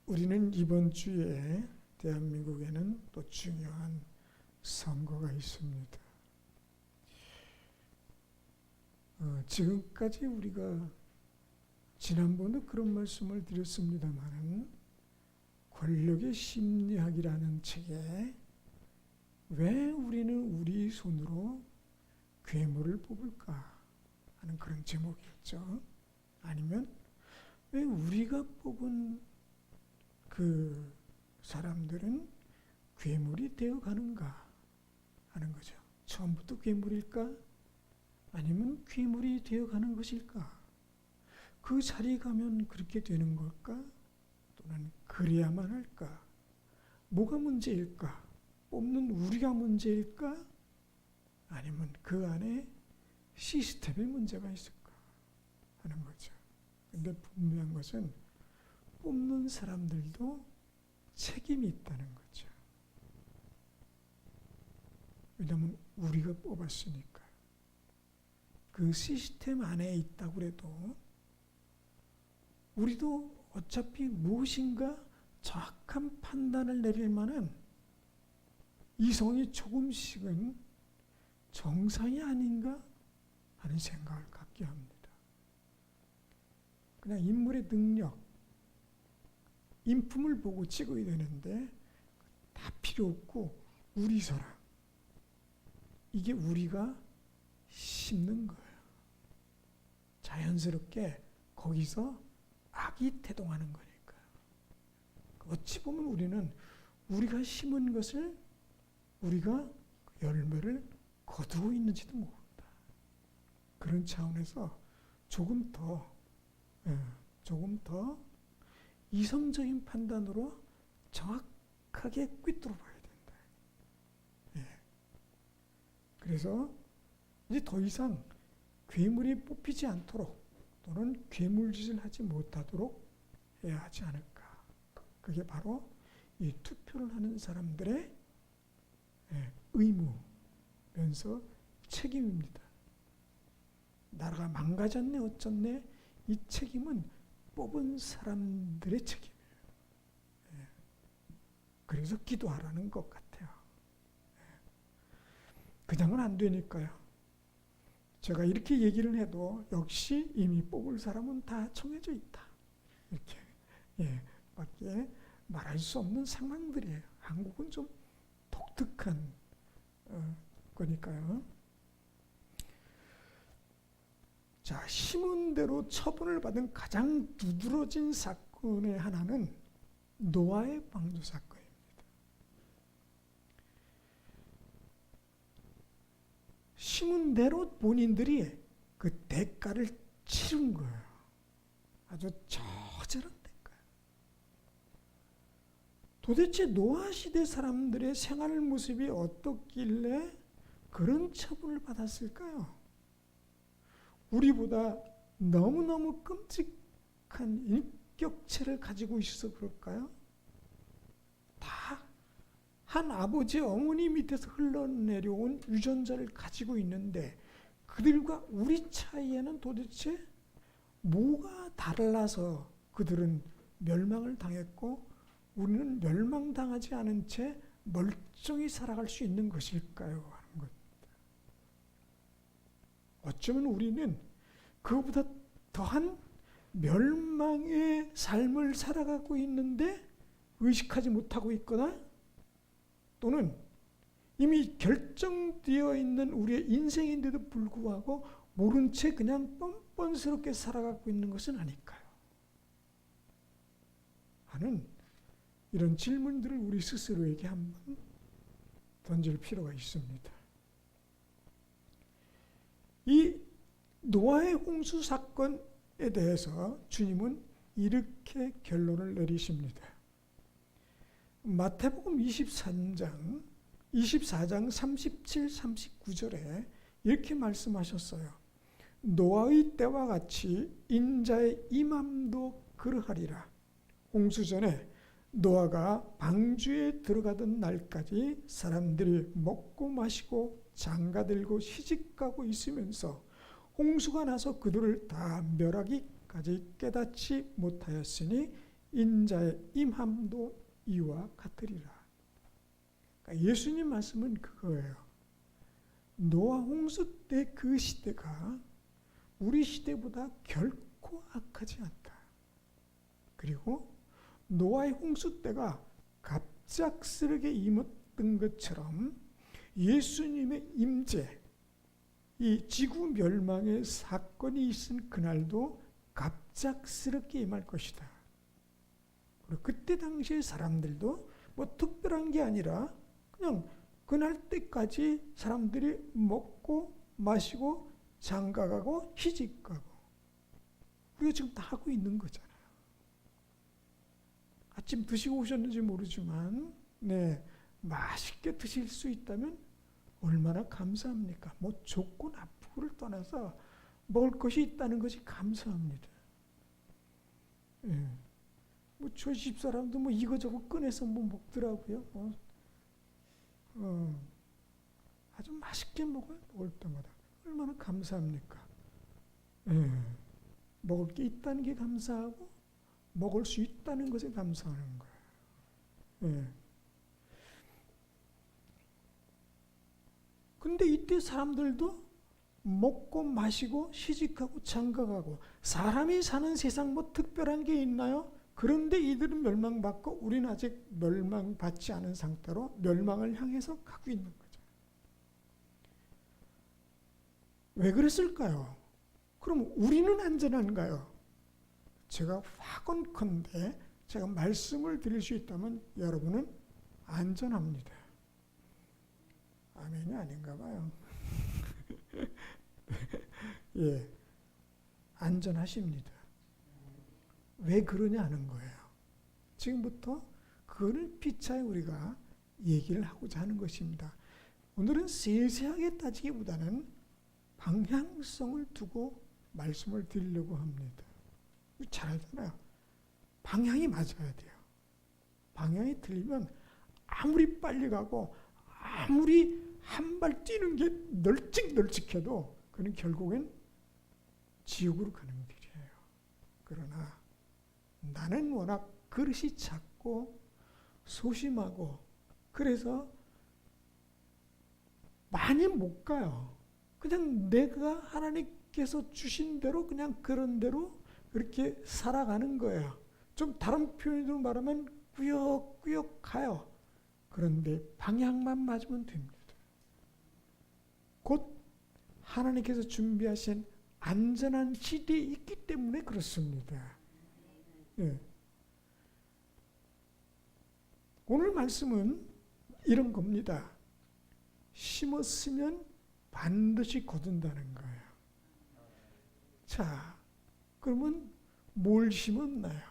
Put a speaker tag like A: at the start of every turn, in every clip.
A: 우리는 이번 주에 대한민국에는 또 중요한 선거가 있습니다. 지금까지 우리가 지난번에 그런 말씀을 드렸습니다만 권력의 심리학이라는 책에 왜 우리는 우리 손으로 괴물을 뽑을까 하는 그런 제목이었죠. 아니면 왜 우리가 뽑은 그 사람들은 괴물이 되어 가는가 하는 거죠. 처음부터 괴물일까? 아니면 괴물이 되어 가는 것일까? 그 자리에 가면 그렇게 되는 걸까? 또는 그래야만 할까? 뭐가 문제일까? 뽑는 우리가 문제일까? 아니면 그 안에 시스템의 문제가 있을까? 하는 거죠. 근데 분명한 것은 뽑는 사람들도 책임이 있다는 거죠. 왜냐하면 우리가 뽑았으니까. 그 시스템 안에 있다고 해도 우리도 어차피 무엇인가 정확한 판단을 내릴 만한 이성이 조금씩은 정상이 아닌가 하는 생각을 갖게 합니다. 그냥 인물의 능력, 인품을 보고 찍어야 되는데 다 필요 없고 우리 사랑, 이게 우리가 심는 거예요. 자연스럽게 거기서 악이 태동하는 거니까요. 어찌 보면 우리는 우리가 심은 것을 우리가 열매를 거두고 있는지도 모른다. 그런 차원에서 조금 더 이성적인 판단으로 정확하게 꿰뚫어 봐야 된다. 그래서 이제 더 이상 괴물이 뽑히지 않도록 또는 괴물짓을 하지 못하도록 해야 하지 않을까. 그게 바로 이 투표를 하는 사람들의 의무면서 책임입니다. 나라가 망가졌네 어쩌네 이 책임은 뽑은 사람들의 책임이에요. 그래서 기도하라는 것 같아요. 그냥은 안 되니까요. 제가 이렇게 얘기를 해도 역시 이미 뽑을 사람은 다 정해져 있다. 이렇게 밖에 말할 수 없는 상황들이에요. 한국은 좀 독특한 거니까요. 자, 심은 대로 처분을 받은 가장 두드러진 사건의 하나는 노아의 방주 사건입니다. 심은 대로 본인들이 그 대가를 치른 거예요. 아주 처절한 대가. 도대체 노아 시대 사람들의 생활 모습이 어떻길래 그런 처분을 받았을까요? 우리보다 너무너무 끔찍한 인격체를 가지고 있어서 그럴까요? 다 한 아버지 어머니 밑에서 흘러내려온 유전자를 가지고 있는데 그들과 우리 차이에는 도대체 뭐가 달라서 그들은 멸망을 당했고 우리는 멸망당하지 않은 채 멀쩡히 살아갈 수 있는 것일까요? 하는 겁니다. 어쩌면 우리는 그것보다 더한 멸망의 삶을 살아가고 있는데 의식하지 못하고 있거나 또는 이미 결정되어 있는 우리의 인생인데도 불구하고 모른 채 그냥 뻔뻔스럽게 살아가고 있는 것은 아닐까요? 하는 이런 질문들을 우리 스스로에게 한번 던질 필요가 있습니다. 이 노아의 홍수 사건에 대해서 주님은 이렇게 결론을 내리십니다. 마태복음 24장 37, 39절에 이렇게 말씀하셨어요. 노아의 때와 같이 인자의 임함도 그러하리라. 홍수 전에 노아가 방주에 들어가던 날까지 사람들이 먹고 마시고 장가들고 시집가고 있으면서 홍수가 나서 그들을 다 멸하기까지 깨닫지 못하였으니 인자의 임함도 이와 같으리라. 그러니까 예수님 말씀은 그거예요. 노아 홍수 때 그 시대가 우리 시대보다 결코 악하지 않다. 그리고 노아의 홍수 때가 갑작스럽게 임했던 것처럼 예수님의 임재, 이 지구 멸망의 사건이 있은 그날도 갑작스럽게 임할 것이다. 그리고 그때 당시의 사람들도 뭐 특별한 게 아니라 그냥 그날 때까지 사람들이 먹고 마시고 장가가고 시집가고 우리가 지금 다 하고 있는 거잖아요. 아침 드시고 오셨는지 모르지만 네, 맛있게 드실 수 있다면 얼마나 감사합니까? 뭐 좋고 나쁘고를 떠나서 먹을 것이 있다는 것이 감사합니다. 예. 뭐 저희 집사람도 뭐 이거저거 꺼내서 뭐 먹더라고요. 아주 맛있게 먹어요. 먹을 때마다. 얼마나 감사합니까? 예. 먹을 게 있다는 게 감사하고 먹을 수 있다는 것에 감사하는 거예요. 예. 근데 이때 사람들도 먹고 마시고 시집가고 장가가고 사람이 사는 세상 뭐 특별한 게 있나요? 그런데 이들은 멸망받고 우리는 아직 멸망받지 않은 상태로 멸망을 향해서 가고 있는 거죠. 왜 그랬을까요? 그럼 우리는 안전한가요? 제가 확언컨대 제가 말씀을 드릴 수 있다면 여러분은 안전합니다. 아멘이 아닌가 봐요. 예, 안전하십니다. 왜 그러냐는 거예요. 지금부터 그거를 피차에 우리가 얘기를 하고자 하는 것입니다. 오늘은 세세하게 따지기보다는 방향성을 두고 말씀을 드리려고 합니다. 잘 알잖아요. 방향이 맞아야 돼요. 방향이 틀리면 아무리 빨리 가고 아무리 한 발 뛰는 게 널찍널찍해도 그는 결국엔 지옥으로 가는 길이에요. 그러나 나는 워낙 그릇이 작고 소심하고 그래서 많이 못 가요. 그냥 내가 하나님께서 주신 대로 그냥 그런 대로 그렇게 살아가는 거예요. 좀 다른 표현으로 말하면 꾸역꾸역 가요. 그런데 방향만 맞으면 됩니다. 곧 하나님께서 준비하신 안전한 지대에 있기 때문에 그렇습니다. 예. 오늘 말씀은 이런 겁니다. 심었으면 반드시 거둔다는 거예요. 자, 그러면 뭘 심었나요?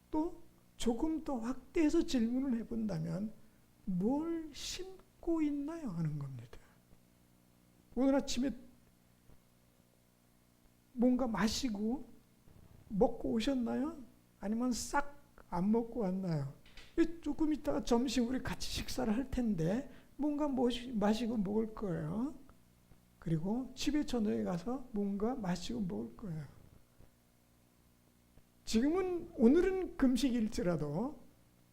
A: 또 조금 더 확대해서 질문을 해본다면 뭘 심고 있나요? 하는 겁니다. 오늘 아침에 뭔가 마시고 먹고 오셨나요? 아니면 싹 안 먹고 왔나요? 조금 있다가 점심 우리 같이 식사를 할 텐데 뭔가 마시고 먹을 거예요. 그리고 집에 저녁에 가서 뭔가 마시고 먹을 거예요. 지금은 오늘은 금식일지라도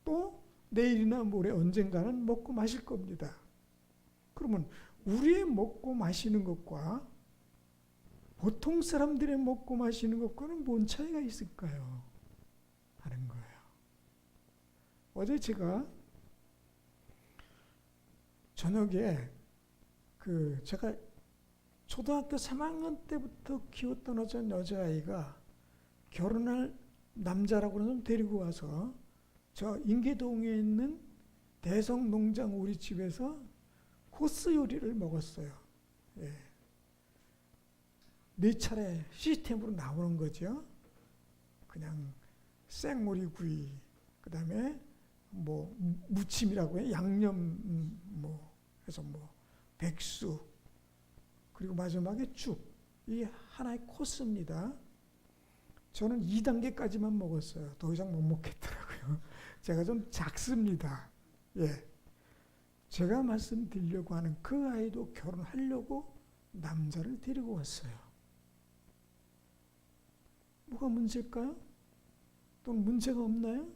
A: 또 내일이나 모레 언젠가는 먹고 마실 겁니다. 그러면 우리의 먹고 마시는 것과 보통 사람들의 먹고 마시는 것과는 뭔 차이가 있을까요? 하는 거예요. 어제 제가 저녁에 제가 초등학교 3학년 때부터 키웠던 여자아이가 결혼할 남자라고 좀 데리고 와서 저 인계동에 있는 대성농장 우리 집에서 코스 요리를 먹었어요. 예. 4차례 시스템으로 나오는 거죠. 그냥 생오리구이, 그 다음에 뭐 무침이라고 해요. 양념 해서 백숙, 그리고 마지막에 죽. 이게 하나의 코스입니다. 저는 2단계까지만 먹었어요. 더 이상 못 먹겠더라고요. 제가 좀 작습니다. 예. 제가 말씀드리려고 하는 그 아이도 결혼하려고 남자를 데리고 왔어요. 뭐가 문제일까요? 또는 문제가 없나요?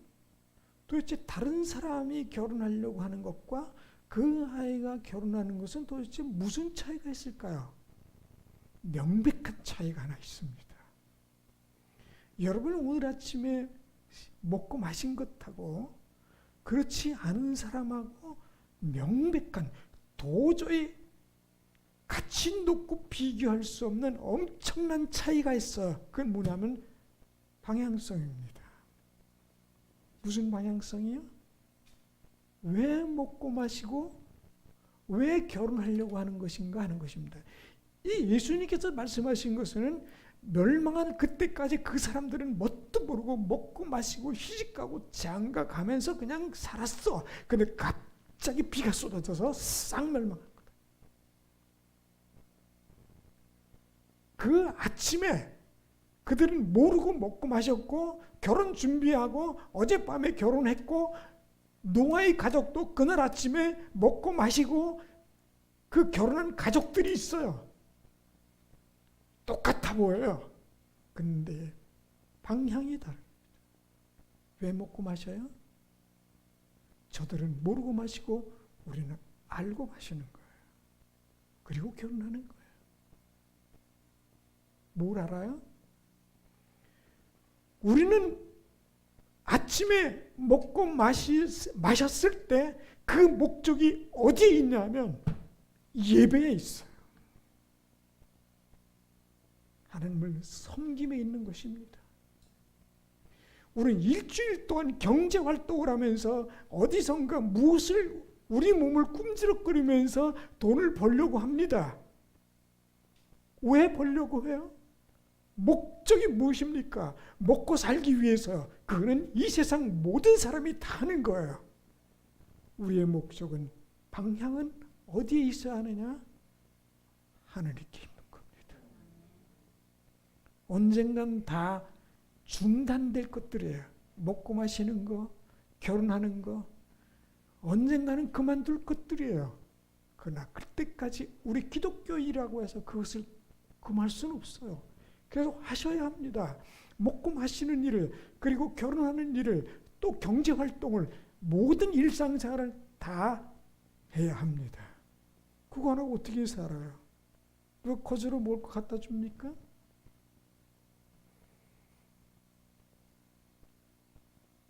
A: 도대체 다른 사람이 결혼하려고 하는 것과 그 아이가 결혼하는 것은 도대체 무슨 차이가 있을까요? 명백한 차이가 하나 있습니다. 여러분 오늘 아침에 먹고 마신 것하고 그렇지 않은 사람하고 명백한 도저히 가치 놓고 비교할 수 없는 엄청난 차이가 있어요. 그건 뭐냐면 방향성입니다. 무슨 방향성이요? 왜 먹고 마시고 왜 결혼하려고 하는 것인가 하는 것입니다. 이 예수님께서 말씀하신 것은 멸망한 그때까지 그 사람들은 뭣도 모르고 먹고 마시고 시집가고 장가 가면서 그냥 살았어. 근데 갑자기 비가 쏟아져서 싹 멸망한 거다. 그 아침에 그들은 모르고 먹고 마셨고 결혼 준비하고 어젯밤에 결혼했고 노아의 가족도 그날 아침에 먹고 마시고 그 결혼한 가족들이 있어요. 똑같아 보여요. 근데 방향이 다릅니다. 왜 먹고 마셔요? 저들은 모르고 마시고 우리는 알고 마시는 거예요. 그리고 결혼하는 거예요. 뭘 알아요? 우리는 아침에 먹고 마셨을 때 그 목적이 어디에 있냐면 예배에 있어요. 하나님을 섬김에 있는 것입니다. 우리는 일주일 동안 경제활동을 하면서 어디선가 무엇을 우리 몸을 꿈지럭거리면서 돈을 벌려고 합니다. 왜 벌려고 해요? 목적이 무엇입니까? 먹고 살기 위해서. 그거는 이 세상 모든 사람이 다 하는 거예요. 우리의 목적은, 방향은 어디에 있어야 하느냐? 하늘께 있는 겁니다. 언젠간 다 중단될 것들이에요. 먹고 마시는 거, 결혼하는 거, 언젠가는 그만둘 것들이에요. 그러나 그때까지 우리 기독교이라고 해서 그것을 금할 수는 없어요. 계속 하셔야 합니다. 먹고 마시는 일을, 그리고 결혼하는 일을, 또 경제활동을, 모든 일상생활을 다 해야 합니다. 그거 안 하고 어떻게 살아요? 누가 거저로 뭘 갖다 줍니까?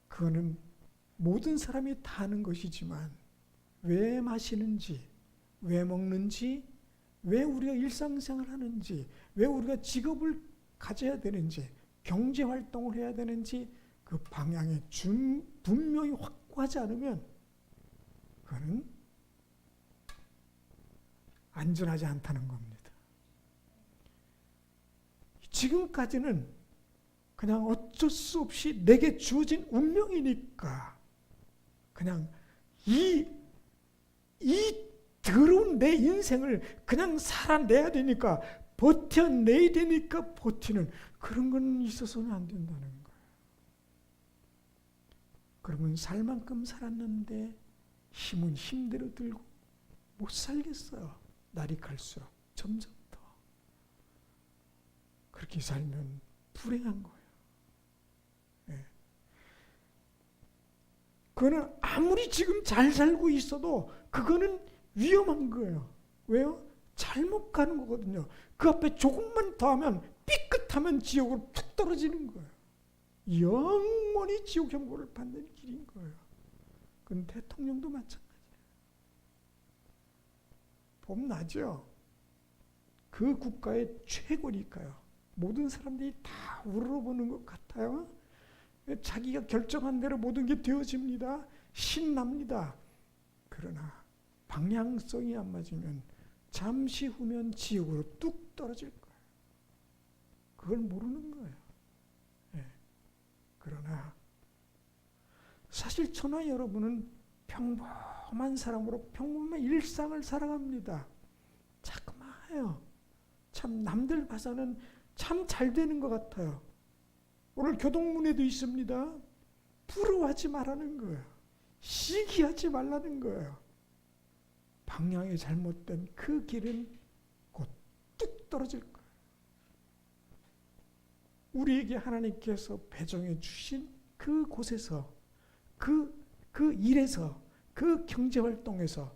A: 그거는 모든 사람이 다 하는 것이지만 왜 마시는지, 왜 먹는지, 왜 우리가 일상생활을 하는지, 왜 우리가 직업을 가져야 되는지, 경제활동을 해야 되는지 그 방향이 분명히 확고하지 않으면 그거는 안전하지 않다는 겁니다. 지금까지는 그냥 어쩔 수 없이 내게 주어진 운명이니까 그냥 이 더러운 내 인생을 그냥 살아내야 되니까, 버텨내야 되니까 버티는 그런 건 있어서는 안 된다는 거예요. 그러면 살 만큼 살았는데 힘은 힘대로 들고 못 살겠어요. 날이 갈수록 점점 더. 그렇게 살면 불행한 거예요. 네. 그거는 아무리 지금 잘 살고 있어도 그거는 위험한 거예요. 왜요? 잘못 가는 거거든요. 그 앞에 조금만 더 하면 삐끗하면 지옥으로 툭 떨어지는 거예요. 영원히 지옥 형벌을 받는 길인 거예요. 그건 대통령도 마찬가지예요. 봄나죠? 그 국가의 최고니까요. 모든 사람들이 다 우러러보는 것 같아요. 자기가 결정한 대로 모든 게 되어집니다. 신납니다. 그러나 방향성이 안 맞으면 잠시 후면 지옥으로 뚝 떨어질 거예요. 그걸 모르는 거예요. 네. 그러나 사실 저나 여러분은 평범한 사람으로 평범한 일상을 살아갑니다. 자그마해요. 참 남들 봐서는 참 잘 되는 것 같아요. 오늘 교동문에도 있습니다. 부러워하지 말라는 거예요. 시기하지 말라는 거예요. 방향이 잘못된 그 길은 곧 뚝 떨어질 거예요. 우리에게 하나님께서 배정해 주신 그 곳에서 그 일에서 그 경제활동에서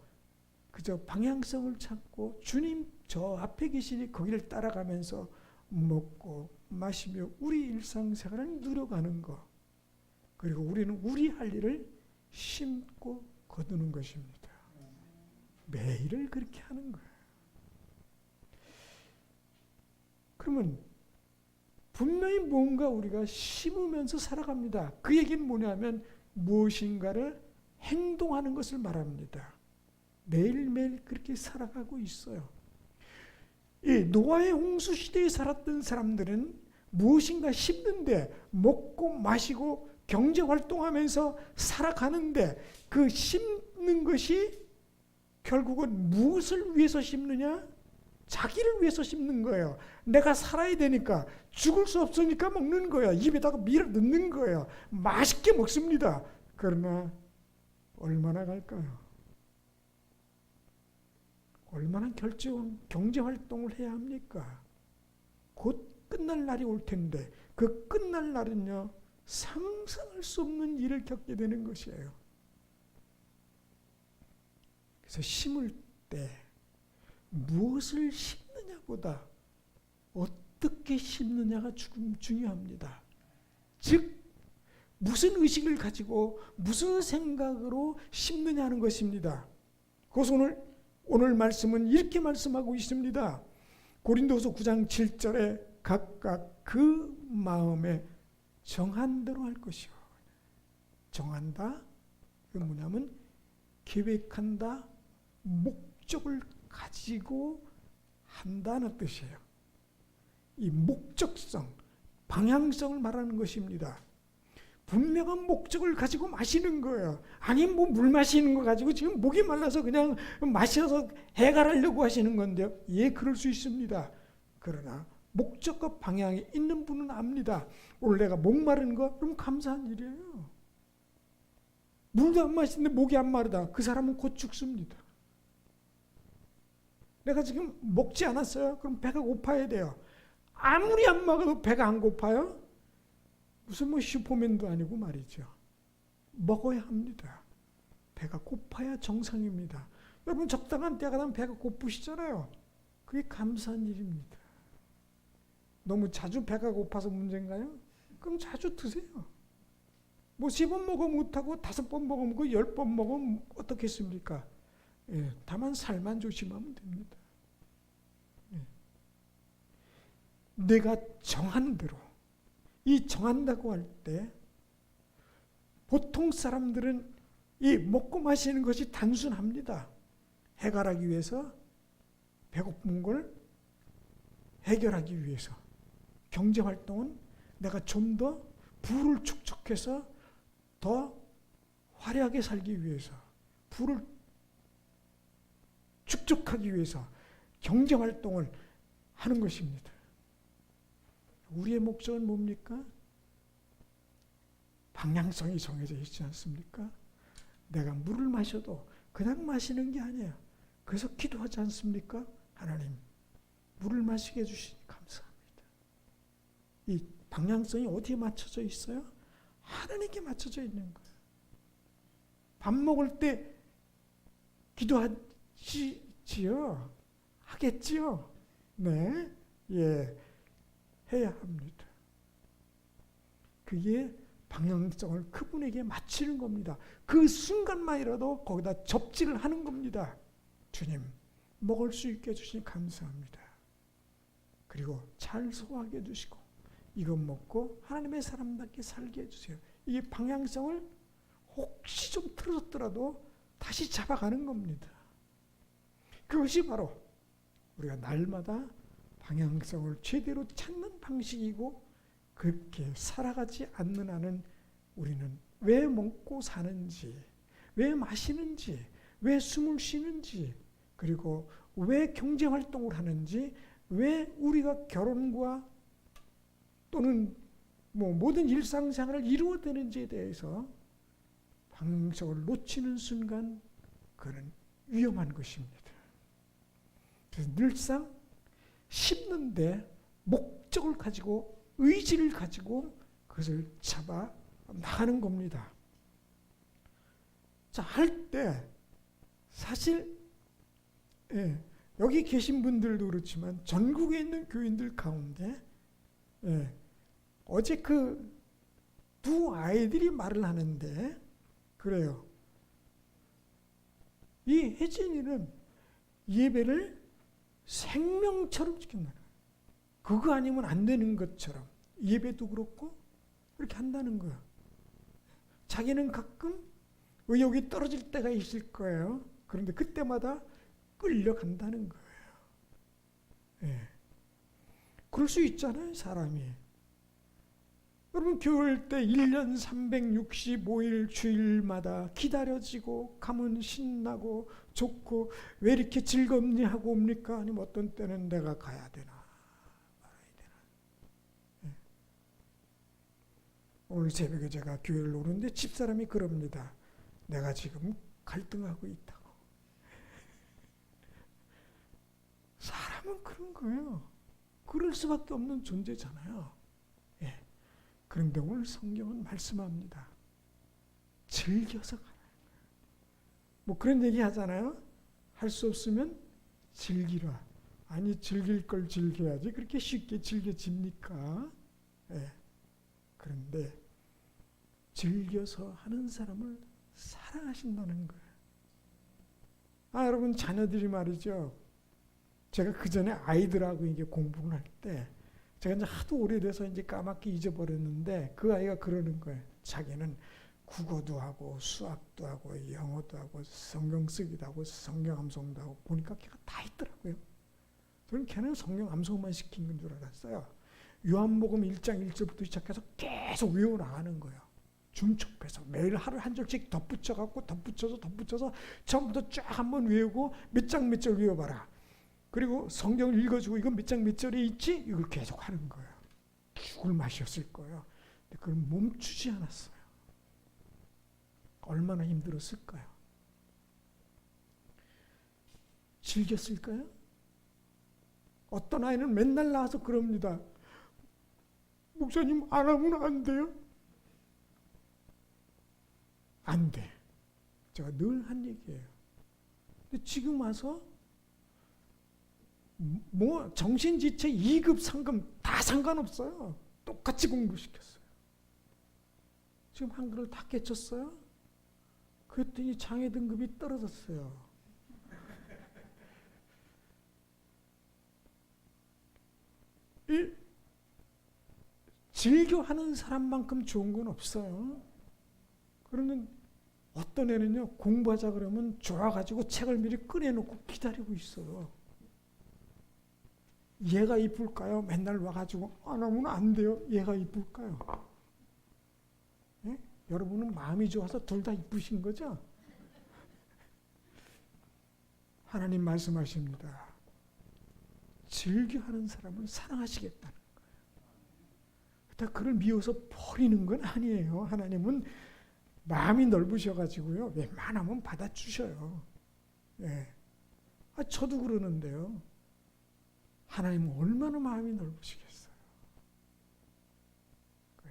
A: 그저 방향성을 찾고 주님 저 앞에 계시니 거기를 따라가면서 먹고 마시며 우리 일상생활을 누려가는 것. 그리고 우리는 우리 할 일을 심고 거두는 것입니다. 매일을 그렇게 하는 거예요. 그러면 분명히 뭔가 우리가 심으면서 살아갑니다. 그 얘기는 뭐냐면 무엇인가를 행동하는 것을 말합니다. 매일매일 그렇게 살아가고 있어요. 이 노아의 홍수 시대에 살았던 사람들은 무엇인가 심는데 먹고 마시고 경제활동하면서 살아가는데 그 심는 것이 결국은 무엇을 위해서 심느냐? 자기를 위해서 심는 거예요. 내가 살아야 되니까 죽을 수 없으니까 먹는 거예요. 입에다가 밀어 넣는 거예요. 맛있게 먹습니다. 그러나 얼마나 갈까요? 얼마나 결제원 경제활동을 해야 합니까? 곧 끝날 날이 올 텐데 그 끝날 날은요 상상할 수 없는 일을 겪게 되는 것이에요. 그래서 심을 때 무엇을 심느냐보다 어떻게 심느냐가 중요합니다. 즉 무슨 의식을 가지고 무슨 생각으로 심느냐는 것입니다. 그래서 오늘 말씀은 이렇게 말씀하고 있습니다. 고린도서 9장 7절에 각각 그 마음에 정한 대로 할 것이요. 정한다. 그 뭐냐면 계획한다. 목적을 가지고 한다는 뜻이에요. 이 목적성, 방향성을 말하는 것입니다. 분명한 목적을 가지고 마시는 거예요. 아니 뭐 물 마시는 거 가지고 지금 목이 말라서 그냥 마셔서 해결하려고 하시는 건데요. 예, 그럴 수 있습니다. 그러나 목적과 방향이 있는 분은 압니다. 오늘 내가 목 마른 거 그럼 감사한 일이에요. 물도 안 마시는데 목이 안 마르다. 그 사람은 곧 죽습니다. 내가 지금 먹지 않았어요. 그럼 배가 고파야 돼요. 아무리 안 먹어도 배가 안 고파요? 무슨 뭐 슈퍼맨도 아니고 말이죠. 먹어야 합니다. 배가 고파야 정상입니다. 여러분 적당한 때가 되면 배가 고프시잖아요. 그게 감사한 일입니다. 너무 자주 배가 고파서 문제인가요? 그럼 자주 드세요. 뭐 10번 먹어 못하고 5번 먹어 먹고 10번 먹으면 어떻겠습니까? 예, 다만 살만 조심하면 됩니다. 예. 내가 정한 대로 이 정한다고 할 때 보통 사람들은 이 먹고 마시는 것이 단순합니다. 해결하기 위해서 배고픈 걸 해결하기 위해서 경제활동은 내가 좀 더 부를 축적해서 더 화려하게 살기 위해서 부를 축적하기 위해서 경제활동을 하는 것입니다. 우리의 목적은 뭡니까? 방향성이 정해져 있지 않습니까? 내가 물을 마셔도 그냥 마시는 게 아니에요. 그래서 기도하지 않습니까? 하나님, 물을 마시게 해주시니 감사합니다. 이 방향성이 어디에 맞춰져 있어요? 하나님께 맞춰져 있는 거예요. 밥 먹을 때 기도하지요? 하겠지요? 네, 예, 해야 합니다. 그게 방향성을 그분에게 맞추는 겁니다. 그 순간만이라도 거기다 접지를 하는 겁니다. 주님, 먹을 수 있게 해주시니 감사합니다. 그리고 잘 소화하게 해주시고 이것 먹고 하나님의 사람답게 살게 해주세요. 이게 방향성을 혹시 좀 틀어졌더라도 다시 잡아가는 겁니다. 그것이 바로 우리가 날마다 방향성을 제대로 찾는 방식이고 그렇게 살아가지 않는 한은 우리는 왜 먹고 사는지, 왜 마시는지, 왜 숨을 쉬는지, 그리고 왜 경제활동을 하는지, 왜 우리가 결혼과 또는 뭐 모든 일상생활을 이루어내는지에 대해서 방향성을 놓치는 순간 그는 위험한 것입니다. 그래서 늘상 심는데 목적을 가지고 의지를 가지고 그것을 잡아 나가는 겁니다. 자, 할 때 사실 여기 계신 분들도 그렇지만 전국에 있는 교인들 가운데 어제 그 두 아이들이 말을 하는데 그래요. 이 혜진이는 예배를 생명처럼 지킨다는 거예요. 그거 아니면 안 되는 것처럼 예배도 그렇고 그렇게 한다는 거예요. 자기는 가끔 의욕이 떨어질 때가 있을 거예요. 그런데 그때마다 끌려간다는 거예요. 그럴 수 있잖아요, 사람이. 여러분, 교회 때 1년 365일 주일마다 기다려지고 가면 신나고 좋고 왜 이렇게 즐겁니 하고 옵니까? 아니면 어떤 때는 내가 가야 되나 말아야 되나. 오늘 새벽에 제가 교회를 오는데 집사람이 그럽니다. 내가 지금 갈등하고 있다고. 사람은 그런 거예요. 그럴 수밖에 없는 존재잖아요. 그런데 오늘 성경은 말씀합니다. 즐겨서 가라. 뭐 그런 얘기 하잖아요. 할 수 없으면 즐기라. 아니, 즐길 걸 즐겨야지. 그렇게 쉽게 즐겨집니까? 그런데 즐겨서 하는 사람을 사랑하신다는 거예요. 여러분, 자녀들이 말이죠. 제가 그 전에 아이들하고 이게 공부를 할 때 제가 이제 하도 오래돼서 이제 까맣게 잊어버렸는데 그 아이가 그러는 거예요. 자기는 국어도 하고 수학도 하고 영어도 하고 성경 쓰기도 하고 성경 암송도 하고 보니까 걔가 다 있더라고요. 저는 걔는 성경 암송만 시킨 건 줄 알았어요. 요한복음 1장 1절부터 시작해서 계속 외워나가는 거예요. 중첩해서 매일 하루 한 절씩 덧붙여갖고 덧붙여서 처음부터 쫙 한번 외우고 몇 장 몇 절 외워봐라. 그리고 성경을 읽어주고 이건 몇 장 몇 절에 있지? 이걸 계속 하는 거예요. 죽을 맛이었을 거예요. 근데 그걸 멈추지 않았어요. 얼마나 힘들었을까요? 즐겼을까요? 어떤 아이는 맨날 나와서 그럽니다. 목사님, 안 하면 안 돼요? 안 돼. 제가 늘 한 얘기예요. 근데 지금 와서 뭐 정신지체 2급, 3급 다 상관없어요. 똑같이 공부시켰어요. 지금 한글을 다 깨쳤어요. 그랬더니 장애 등급이 떨어졌어요. 이 즐겨하는 사람만큼 좋은 건 없어요. 그러면 어떤 애는요, 공부하자 그러면 좋아가지고 책을 미리 꺼내놓고 기다리고 있어요. 얘가 이쁠까요? 맨날 와가지고 안 하면 안 돼요. 얘가 이쁠까요? 여러분은 마음이 좋아서 둘 다 이쁘신 거죠? 하나님 말씀하십니다. 즐겨하는 사람을 사랑하시겠다는 거예요. 그렇다고 그를 미워서 버리는 건 아니에요. 하나님은 마음이 넓으셔가지고요. 웬만하면 받아주셔요. 저도 그러는데요. 하나님은 얼마나 마음이 넓으시겠어요.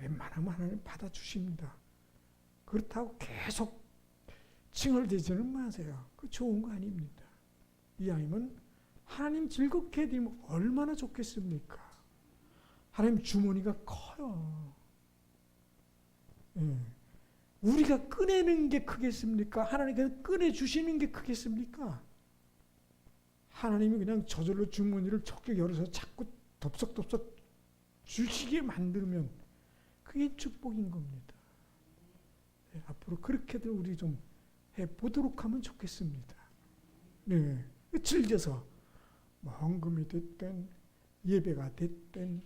A: 웬만하면 하나님 받아주십니다. 그렇다고 계속 칭얼대지는 마세요. 그 좋은 거 아닙니다. 이왕이면 하나님 즐겁게 해드리면 얼마나 좋겠습니까? 하나님 주머니가 커요. 우리가 꺼내는 게 크겠습니까? 하나님께서 꺼내주시는 게 크겠습니까? 하나님이 그냥 저절로 주머니를 척척 열어서 자꾸 덥석덥석 주시게 만들면 그게 축복인 겁니다. 앞으로 그렇게들 우리 좀 해보도록 하면 좋겠습니다. 즐겨서 뭐 헌금이 됐든 예배가 됐든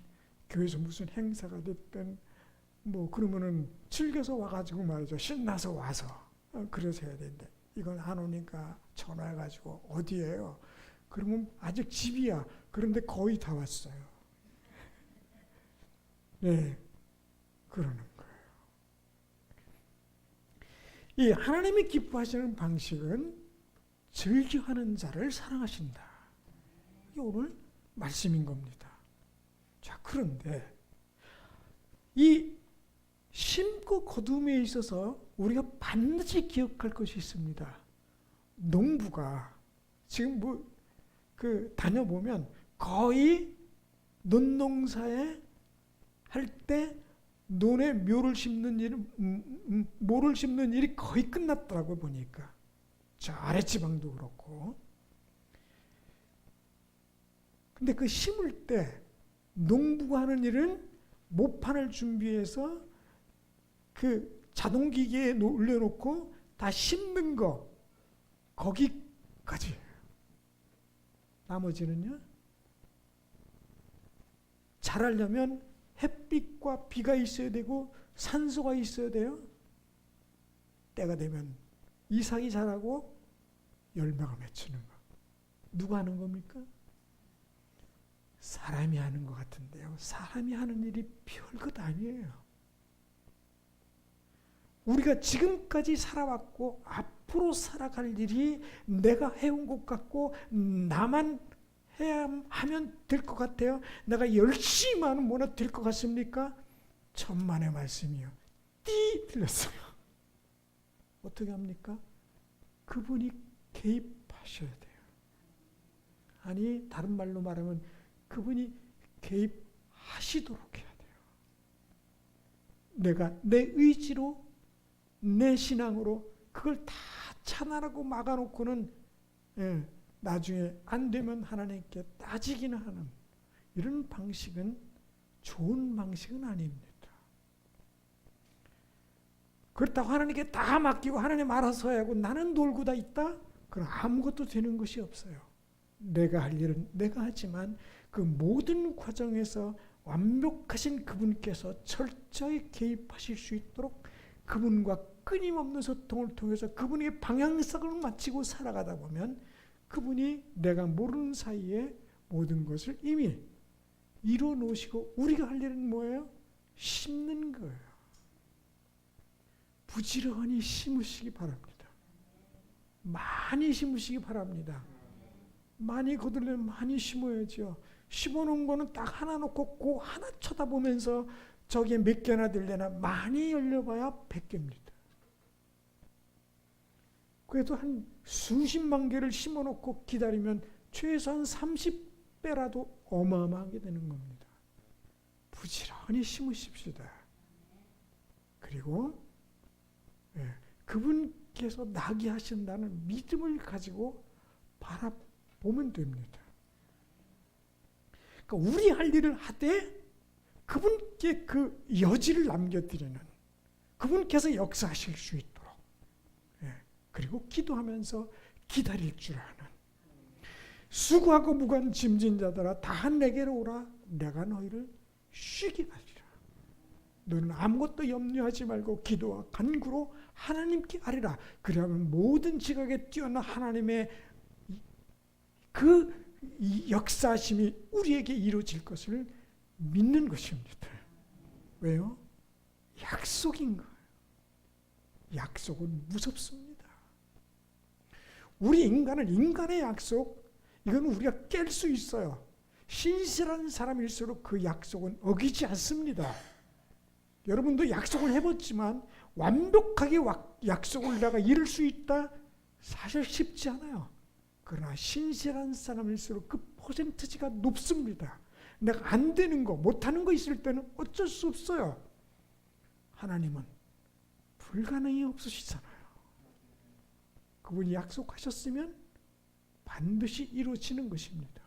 A: 교회에서 무슨 행사가 됐든 뭐 그러면은 즐겨서 와가지고 말이죠. 신나서 와서 그래서 해야 되는데 이건 안 오니까 전화해가지고 어디에요? 그러면 아직 집이야. 그런데 거의 다 왔어요. 그러는 거예요. 이 하나님이 기뻐하시는 방식은 즐겨하는 자를 사랑하신다. 이게 오늘 말씀인 겁니다. 자, 그런데 이 심고 거둠에 있어서 우리가 반드시 기억할 것이 있습니다. 농부가 지금 다녀보면 거의 논농사에 할 때 논에 모를 심는 일이 거의 끝났더라고 보니까. 저 아랫지방도 그렇고. 근데 그 심을 때 농부가 하는 일은 모판을 준비해서 그 자동기계에 올려놓고 다 심는 거 거기까지. 나머지는요. 자라려면 햇빛과 비가 있어야 되고 산소가 있어야 돼요. 때가 되면 이삭이 자라고 열매가 맺히는 거. 누가 하는 겁니까? 사람이 하는 것 같은데요. 사람이 하는 일이 별것 아니에요. 우리가 지금까지 살아왔고 앞으로 살아갈 일이 내가 해온 것 같고 나만 하면 될 것 같아요. 내가 열심히 하면 뭐나 될 것 같습니까? 천만의 말씀이요. 띠 틀렸어요. 어떻게 합니까? 그분이 개입하셔야 돼요. 아니 다른 말로 말하면 그분이 개입하시도록 해야 돼요. 내가 내 의지로 내 신앙으로 그걸 다 차단하고 막아놓고는 나중에 안 되면 하나님께 따지기는 하는 이런 방식은 좋은 방식은 아닙니다. 그렇다고 하나님께 다 맡기고 하나님 알아서 하고 나는 놀고 다 있다? 그럼 아무것도 되는 것이 없어요. 내가 할 일은 내가 하지만 그 모든 과정에서 완벽하신 그분께서 철저히 개입하실 수 있도록 그분과 끊임없는 소통을 통해서 그분에게 방향성을 맞추고 살아가다 보면 그분이 내가 모르는 사이에 모든 것을 이미 이루어 놓으시고 우리가 할 일은 뭐예요? 심는 거예요. 부지런히 심으시기 바랍니다. 많이 심으시기 바랍니다. 많이 거들려면 많이 심어야죠. 심어놓은 거는 딱 하나 놓고 그 하나 쳐다보면서 저게 몇 개나 들려나 많이 열려봐야 100개입니다. 그래도 한 수십만 개를 심어놓고 기다리면 최소한 30배라도 어마어마하게 되는 겁니다. 부지런히 심으십시다. 그리고 그분께서 나게 하신다는 믿음을 가지고 바라보면 됩니다. 그러니까 우리 할 일을 하되 그분께 그 여지를 남겨드리는 그분께서 역사하실 수 있도록 그리고 기도하면서 기다릴 줄 아는 수고하고 무거운 짐진 자들아 다 내게로 오라 내가 너희를 쉬게 하리라. 너는 아무것도 염려하지 말고 기도와 간구로 하나님께 아뢰라. 그러면 모든 지각에 뛰어난 하나님의 그 역사심이 우리에게 이루어질 것을 믿는 것입니다. 왜요? 약속인 거예요. 약속은 무섭습니다. 우리 인간은 인간의 약속, 이건 우리가 깰 수 있어요. 신실한 사람일수록 그 약속은 어기지 않습니다. 여러분도 약속을 해봤지만 완벽하게 약속을 내가 이룰 수 있다? 사실 쉽지 않아요. 그러나 신실한 사람일수록 그 퍼센트지가 높습니다. 내가 안 되는 거, 못하는 거 있을 때는 어쩔 수 없어요. 하나님은 불가능이 없으시잖아요. 그분이 약속하셨으면 반드시 이루어지는 것입니다.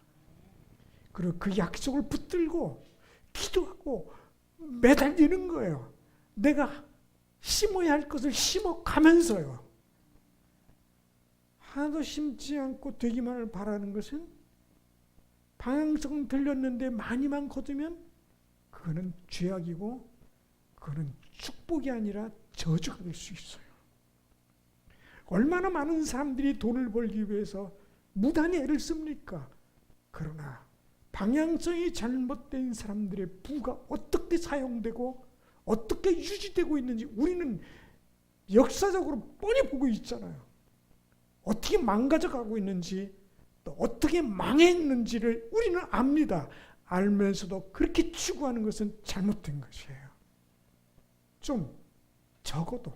A: 그리고 그 약속을 붙들고 기도하고 매달리는 거예요. 내가 심어야 할 것을 심어가면서요. 하나도 심지 않고 되기만을 바라는 것은 방향성은 들렸는데 많이만 거두면 그거는 죄악이고 그거는 축복이 아니라 저주가 될 수 있어요. 얼마나 많은 사람들이 돈을 벌기 위해서 무단히 애를 씁니까? 그러나 방향성이 잘못된 사람들의 부가 어떻게 사용되고 어떻게 유지되고 있는지 우리는 역사적으로 뻔히 보고 있잖아요. 어떻게 망가져가고 있는지 또 어떻게 망했는지를 우리는 압니다. 알면서도 그렇게 추구하는 것은 잘못된 것이에요. 좀 적어도,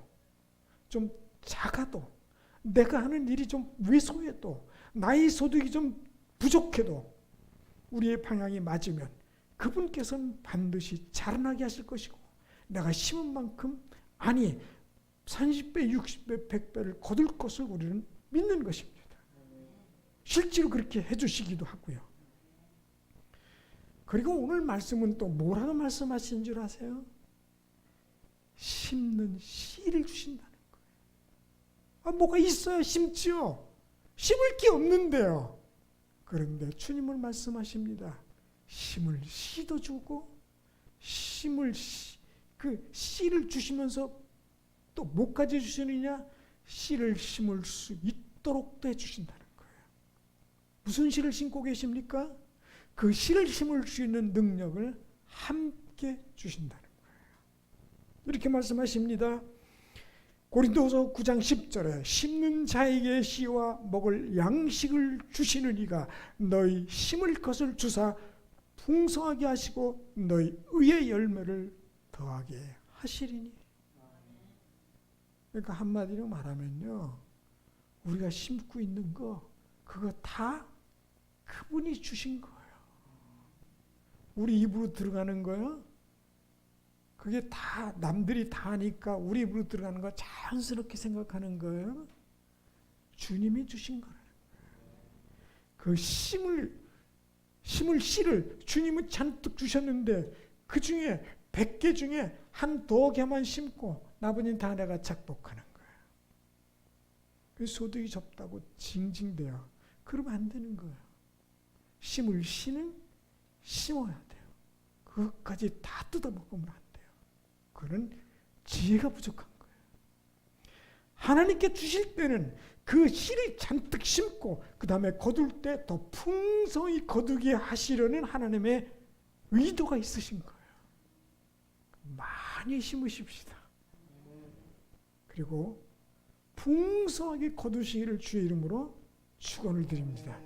A: 좀 작아도, 내가 하는 일이 좀 왜소해도, 나의 소득이 좀 부족해도 우리의 방향이 맞으면 그분께서는 반드시 자라나게 하실 것이고, 내가 심은 만큼, 아니 30배, 60배, 100배를 거둘 것을 우리는 믿는 것입니다. 실제로 그렇게 해주시기도 하고요. 그리고 오늘 말씀은 또 뭐라고 말씀하신 줄 아세요? 심는 씨를 주신다는 거예요. 뭐가 있어야 심지요. 심을 게 없는데요. 그런데 주님은 말씀하십니다. 심을 씨도 주고, 그 씨를 주시면서 또 뭐까지 주시느냐? 씨를 심을 수 있도록도 해주신다는 거예요. 무슨 씨를 심고 계십니까? 그 씨를 심을 수 있는 능력을 함께 주신다는 거예요. 이렇게 말씀하십니다. 고린도서 9장 10절에 심는 자에게 씨와 먹을 양식을 주시는 이가 너희 심을 것을 주사 풍성하게 하시고 너희 의의 열매를 더하게 하시리니. 그러니까 한마디로 말하면요, 우리가 심고 있는 거 그거 다 그분이 주신 거예요. 우리 입으로 들어가는 거요, 그게 다 남들이 다 하니까 우리 입으로 들어가는 거 자연스럽게 생각하는 거예요. 주님이 주신 거라는 거예요. 그 심을 씨를 주님은 잔뜩 주셨는데 그 중에 100개 중에 한두 개만 심고 나머지는 다 내가 작복하는 거예요. 그 소득이 적다고 징징대요. 그러면 안 되는 거예요. 심을 씨는 심어야 돼요. 그것까지 다 뜯어먹으면 안 돼요. 그건 지혜가 부족한 거예요. 하나님께 주실 때는 그 씨를 잔뜩 심고 그 다음에 거둘 때 더 풍성히 거두게 하시려는 하나님의 의도가 있으신 거예요. 많이 심으십시다. 그리고 풍성하게 거두시기를 주의 이름으로 축원을 드립니다.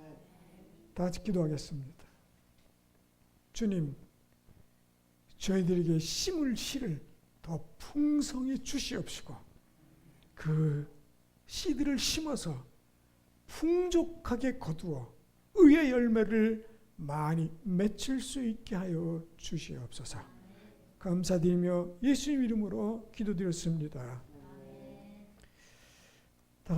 A: 다 같이 기도하겠습니다. 주님, 저희들에게 심을 씨를 더 풍성히 주시옵시고 그 씨들을 심어서 풍족하게 거두어 의의 열매를 많이 맺힐 수 있게 하여 주시옵소서. 감사드리며 예수님 이름으로 기도드렸습니다.